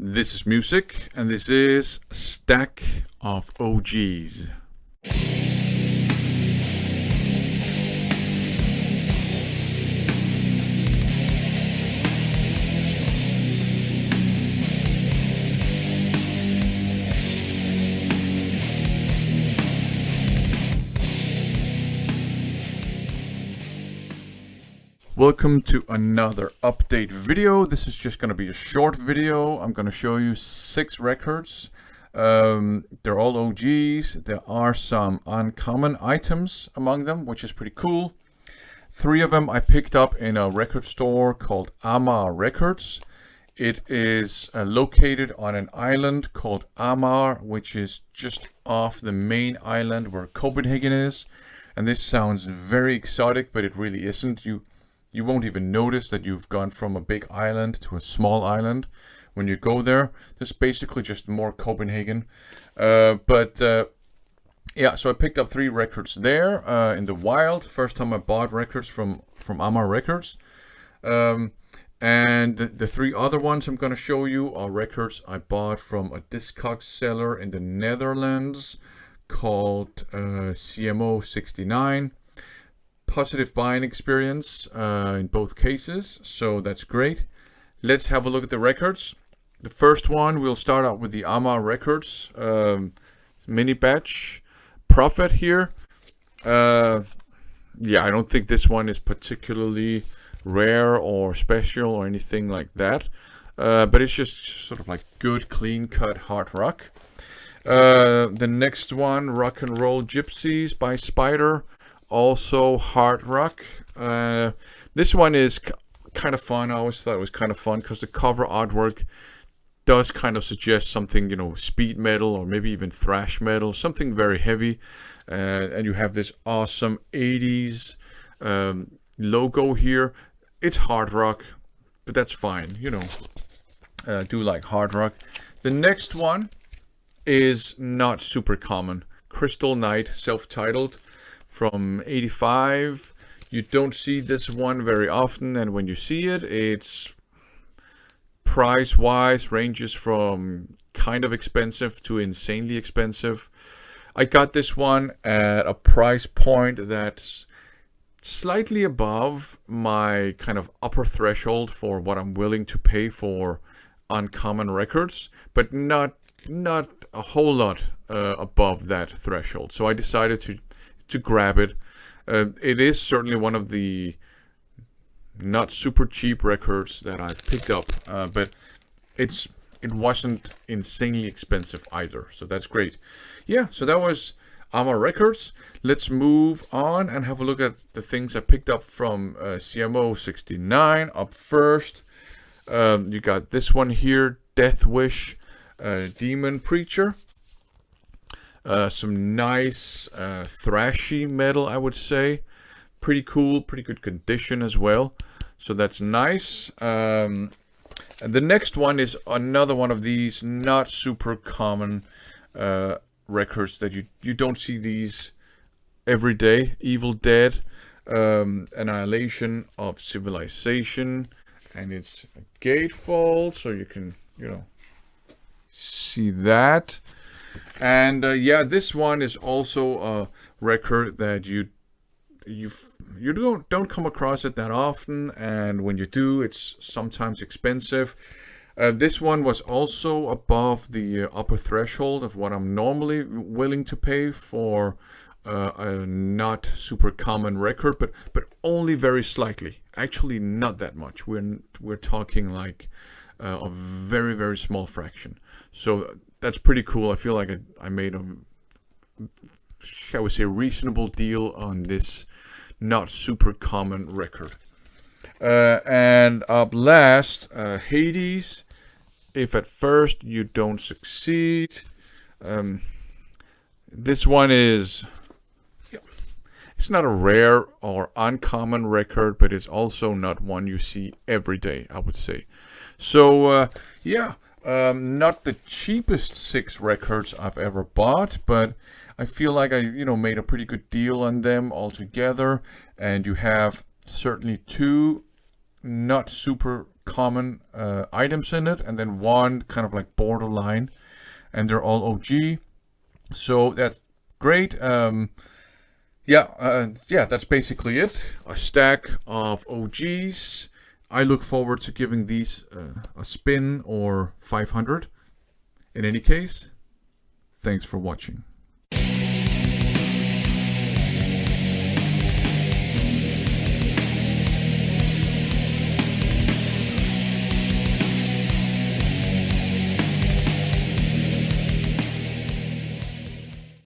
This is music, and this is Stack of OGs. Welcome to another update video. This is just going to be a short video. I'm going to show you 6 records. They're all OGs. There are some uncommon items among them, which is pretty cool. 3 of them I picked up in a record store called Amager Records. It is located on an island called Amager, which is just off the main island where Copenhagen is. And this sounds very exotic, but it really isn't. You won't even notice that you've gone from a big island to a small island when you go there. There's basically just more Copenhagen. Yeah, so I picked up 3 records there in the wild. First time I bought records from Amager Records. And the 3 other ones I'm going to show you are records I bought from a Discogs seller in the Netherlands called CMO 69. Positive buying experience in both cases, so that's great. Let's have a look at the records. The first one, we'll start out with the Amager Records mini batch Prophet here. Yeah, I don't think this one is particularly rare or special or anything like that, but it's just sort of like good clean cut hard rock. The next one, Rock and Roll Gypsies by Spider. Also hard rock. This one is kind of fun. I always thought it was kind of fun because the cover artwork does kind of suggest something, you know, speed metal or maybe even thrash metal, something very heavy. And you have this awesome 80s logo here. It's hard rock, but that's fine, you know. Do like hard rock. The next one is not super common. Crystal Night, self-titled. From 85. You don't see this one very often, and when you see it, it's price-wise ranges from kind of expensive to insanely expensive. I got this one at a price point that's slightly above my kind of upper threshold for what I'm willing to pay for uncommon records, but not a whole lot above that threshold. So I decided to grab it. It is certainly one of the not super cheap records that I've picked up, but it wasn't insanely expensive either, so that's great. Yeah, so that was Amager Records. Let's move on and have a look at the things I picked up from CMO 69. Up first, you got this one here, Death Wish Demon Preacher. Some nice thrashy metal, I would say. Pretty cool, pretty good condition as well. So that's nice. And the next one is another one of these not super common records that you don't see these every day. Evil Dead, Annihilation of Civilization, and it's a gatefold, so you can, you know, see that. And yeah, this one is also a record that you don't come across it that often, and when you do, it's sometimes expensive. This one was also above the upper threshold of what I'm normally willing to pay for a not super common record, but only very slightly. Actually, not that much. We're talking like a very, very small fraction. So that's pretty cool. I feel like I made a, shall we say, reasonable deal on this not super common record. And up last, Hades, If at First You Don't Succeed. This one is, it's not a rare or uncommon record, but it's also not one you see every day, I would say. So yeah. Not the cheapest 6 records I've ever bought, but I feel like I, made a pretty good deal on them altogether. And you have certainly 2 not super common items in it, and then one kind of like borderline, and they're all OG. So that's great. Yeah, that's basically it. A stack of OGs. I look forward to giving these a spin or 500. In any case, thanks for watching.